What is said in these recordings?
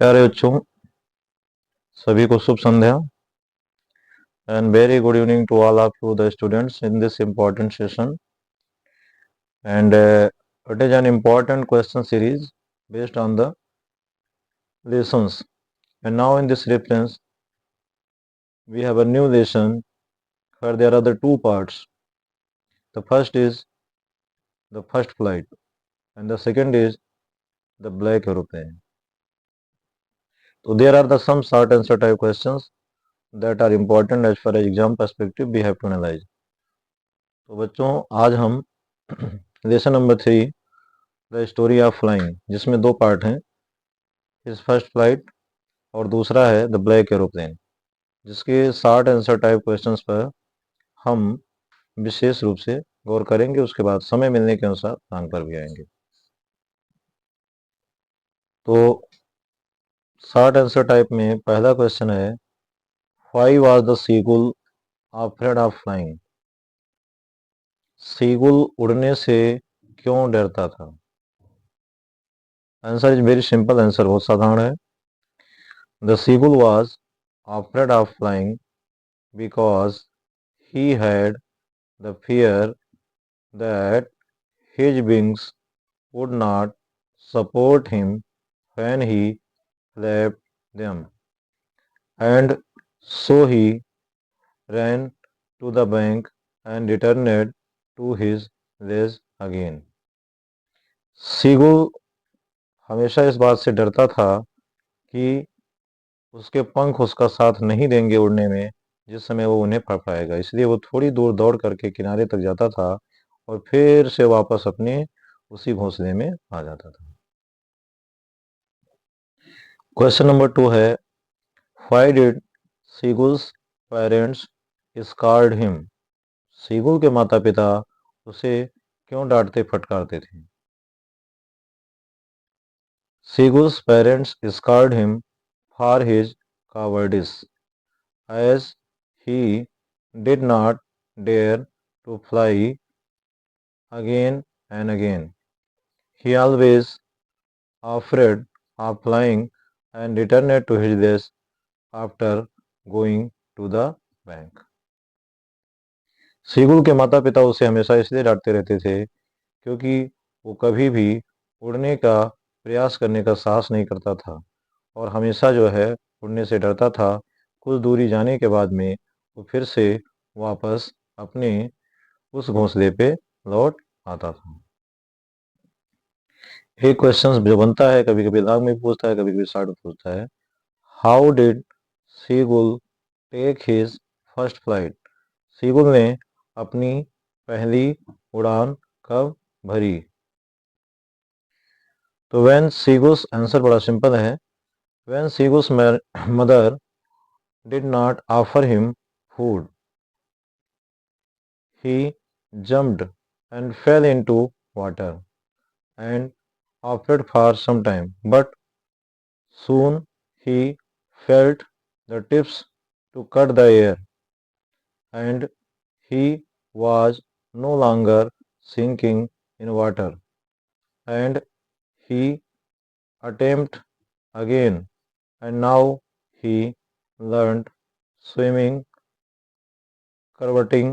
प्यारे बच्चों, सभी को शुभ संध्या and very good evening to all of you the students in this important session. And it is an important question series based on the lessons. And now in this reference we have a new lesson where there are the two parts. The first is the first flight and the second is the black aeroplane. So there are the some short answer type questions that are important as far as exam perspective we have to analyze. तो बच्चों, आज हम lesson number 3 the story of flying, जिसमें दो part हैं, his first flight और दूसरा है द ब्लैक एरोप्लेन, जिसके शॉर्ट आंसर टाइप क्वेश्चंस पर हम विशेष रूप से गौर करेंगे। उसके बाद समय मिलने के अनुसार टांग पर भी आएंगे। तो शॉर्ट आंसर टाइप में पहला क्वेश्चन है, why was the seagull afraid of flying? Seagull उड़ने से क्यों डरता था? Answer is very simple, answer बहुत साधारण है। The seagull was afraid of flying because he had the fear that his wings would not support him when he flapped them, and so he ran to the bank and returned to his village again. Seagull हमेशा इस बात से डरता था कि उसके पंख उसका साथ नहीं देंगे उड़ने में जिस समय वो उन्हें फड़फड़ाएगा, इसलिए वो थोड़ी दूर दौड़ करके किनारे तक जाता था और फिर से वापस अपने उसी घोंसले में आ जाता था। क्वेश्चन नंबर 2 है, why did seagulls parents scared him? Seagull के माता पिता उसे क्यों डांटते फटकारते थे? Seagulls parents scared him for his cowardice, as he did not dare to fly again and again. He always afraid of flying and returned to his village after going to the bank. Seagull के माता पिता उसे हमेशा इसलिए डांटते रहते थे क्योंकि वो कभी भी उड़ने का प्रयास करने का साहस नहीं करता था और हमेशा जो है उड़ने से डरता था। कुछ दूरी जाने के बाद में वो फिर से वापस अपने उस घोंसले पे लौट आता था। एक क्वेश्चन जो बनता है, कभी कभी लॉन्ग में पूछता है, कभी कभी शॉर्ट में पूछता है, how did seagull take his first flight? Seagull ने अपनी पहली उड़ान कब भरी? तो व्हेन सीगुल्स, आंसर बड़ा सिंपल है, when seagulls mother did not offer him food, he jumped and fell into water and opted for some time, but soon he felt the tips to cut the air and he was no longer sinking in water, and he attempted again, and now he learned swimming, curveting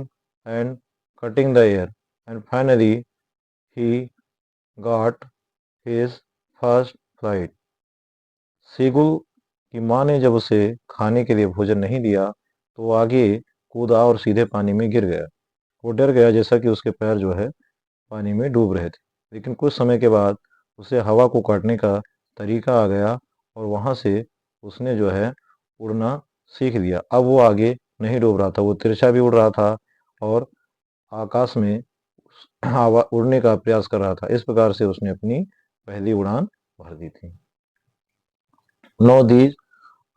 and cutting the air, and finally he got his first flight. Seagull की माँ ने जब उसे खाने के लिए भोजन नहीं दिया तो वो आगे कूदा और सीधे पानी में गिर गया। वो डर गया जैसा कि उसके पैर जो है पानी में डूब रहे थे, लेकिन कुछ समय के बाद उसे हवा को काटने का तरीका आ गया और वहाँ से उसने जो है उड़ना सीख लिया। अब वो आगे नहीं डूब रहा था, वो तिरछा भी उड़ रहा था और आकाश में हवा उड़ने का प्रयास कर रहा था। इस प्रकार से उसने अपनी पहली उड़ान भर दी थी। Now these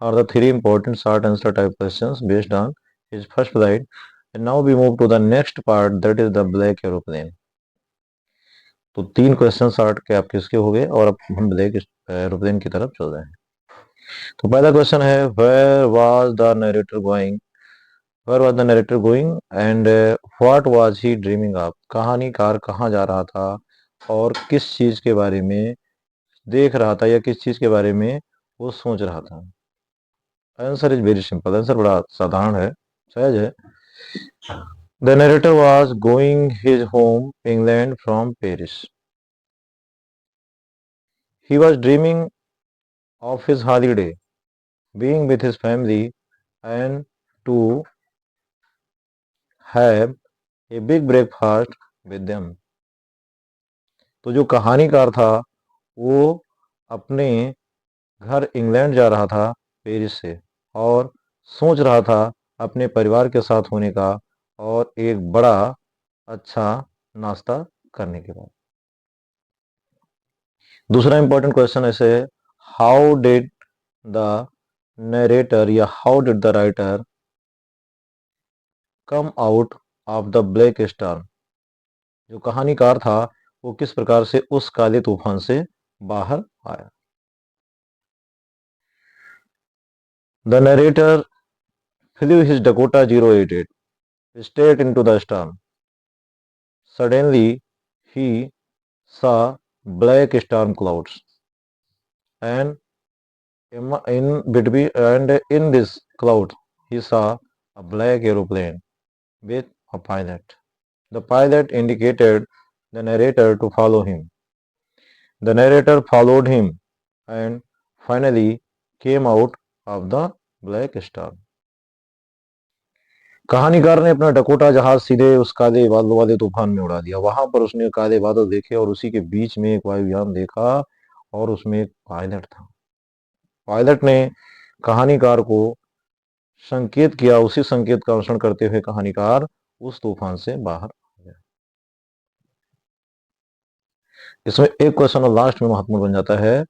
are the three important short answer type questions based on his first flight. And now we move to the next part, that is the black aeroplane. तो 3 क्वेश्चन शॉर्ट के आपके इसके हो गए और अब हम ब्लैक एरोप्लेन की तरफ चल रहे हैं। तो पहला क्वेश्चन है, where was the narrator going? Where was the narrator going and what was he dreaming of? कहानीकार कहाँ जा रहा था और किस चीज के बारे में देख रहा था या किस चीज के बारे में वो सोच रहा था। Answer is very simple, answer बड़ा साधारण है, सहज है। The narrator was going his home England from Paris. He was dreaming of his holiday, being with his family, and to have a big breakfast with them. तो जो कहानीकार था वो अपने घर इंग्लैंड जा रहा था पेरिस से, और सोच रहा था अपने परिवार के साथ होने का और एक बड़ा अच्छा नाश्ता करने के बाद। दूसरा इंपॉर्टेंट क्वेश्चन ऐसे है, हाउ डिड द नरेटर या how did the writer come out of the black storm. जो कहानीकार था वो किस प्रकार से उस काले तूफान से बाहर आया। The narrator flew his Dakota 088 straight into the storm. Suddenly, he saw black storm clouds, and in this cloud, he saw a black aeroplane with a pilot. The pilot indicated the narrator to follow him. The narrator followed him and finally came out of the black storm. कहानीकार ने अपना Dakota जहाज सीधे उस काले बादलों वाले तूफान में उड़ा दिया। वहां पर उसने काले बादल देखे और उसी के बीच में एक वायुयान देखा और उसमें एक पायलट था। पायलट ने कहानीकार को संकेत किया, उसी संकेत का अनुसरण करते हुए कहानीकार उस तूफान से बाहर आ गया। इसमें एक क्वेश्चन और लास्ट में महत्वपूर्ण बन जाता है,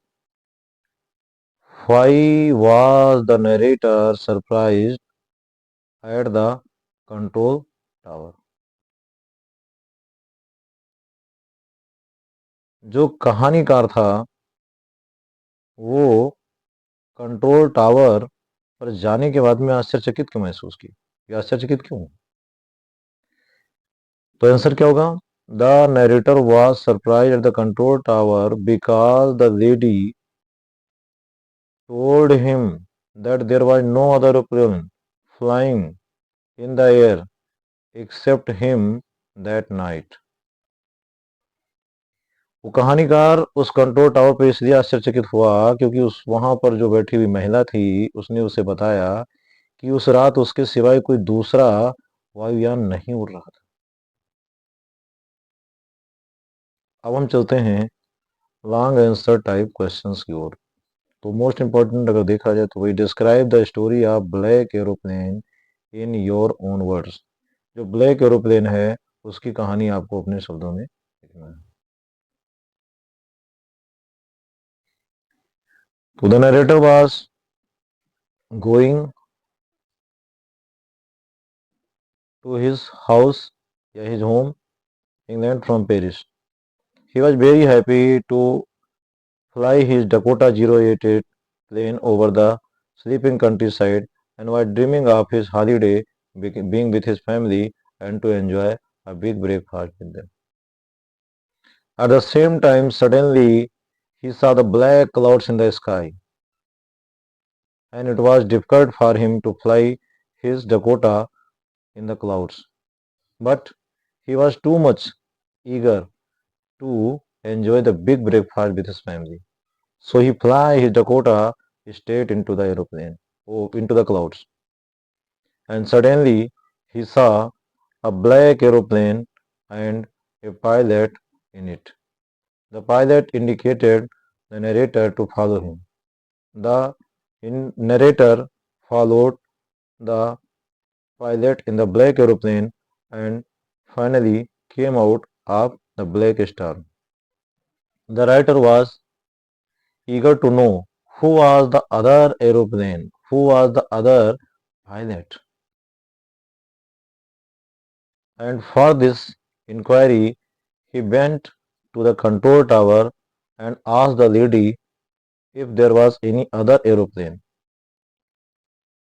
why was the narrator surprised at the control tower. जो कहानीकार था वो कंट्रोल टावर पर जाने के बाद में आश्चर्यचकित क्यों महसूस की, या आश्चर्यचकित क्यों? तो आंसर क्या होगा? The narrator was surprise at the control tower because the lady told him that there was no other airplane flying in the air except him that night. वो कहानीकार उस कंट्रोल टावर पर इसलिए आश्चर्यचकित हुआ क्योंकि उस वहां पर जो बैठी हुई महिला थी उसने उसे बताया कि उस रात उसके सिवाय कोई दूसरा वायुयान नहीं उड़ रहा था। अब हम चलते हैं लॉन्ग आंसर टाइप क्वेश्चंस की ओर। तो मोस्ट इंपॉर्टेंट अगर देखा जाए तो वही, describe the story of black aeroplane in your own words. जो ब्लैक एरोप्लेन है उसकी कहानी आपको अपने शब्दों में लिखना है। तो the narrator was going to his house या his home England from Paris. He was very happy to fly his Dakota 088 plane over the sleeping countryside and was dreaming of his holiday being with his family and to enjoy a big breakfast with them. At the same time, suddenly he saw the black clouds in the sky, and it was difficult for him to fly his Dakota in the clouds. But he was too much eager to enjoy the big breakfast with his family. So he fly his Dakota straight into the aeroplane, into the clouds. And suddenly he saw a black aeroplane and a pilot in it. The pilot indicated the narrator to follow him. The narrator followed the pilot in the black aeroplane and finally came out of the black storm. The writer was eager to know who was the other aeroplane, who was the other pilot. And for this inquiry, he went to the control tower and asked the lady if there was any other aeroplane.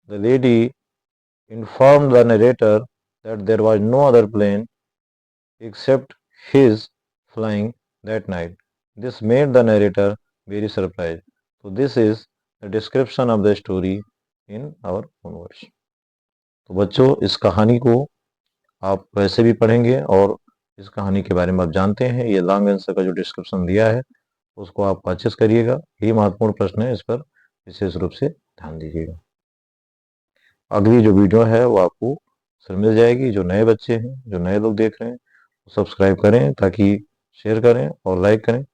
The lady informed the narrator that there was no other plane except his flying that night. This made the narrator very surprised. So this is the description of the story in our own words. तो बच्चों, इस कहानी को आप वैसे भी पढ़ेंगे और इस कहानी के बारे में आप जानते हैं। ये लॉन्ग आंसर का जो डिस्क्रिप्शन दिया है उसको आप परचेस करिएगा। ये महत्वपूर्ण प्रश्न है, इस पर विशेष रूप से ध्यान दीजिएगा। अगली जो वीडियो है वो आपको फिर मिल जाएगी। जो नए बच्चे हैं, जो नए लोग देख रहे हैं, सब्सक्राइब करें, ताकि शेयर करें और लाइक करें,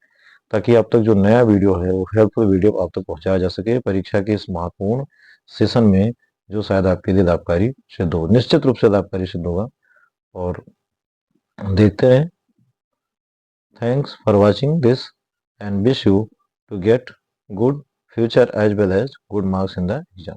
ताकि आप तक जो नया वीडियो है वो हेल्पफुल वीडियो आप तक पहुंचाया जा सके परीक्षा के इस महत्वपूर्ण सेशन में, जो शायद आपके लिए लाभकारी सिद्ध हो, निश्चित रूप से लाभकारी सिद्ध होगा। और देखते रहें। Thanks for watching this and wish you to get good future as well as good marks in the exam.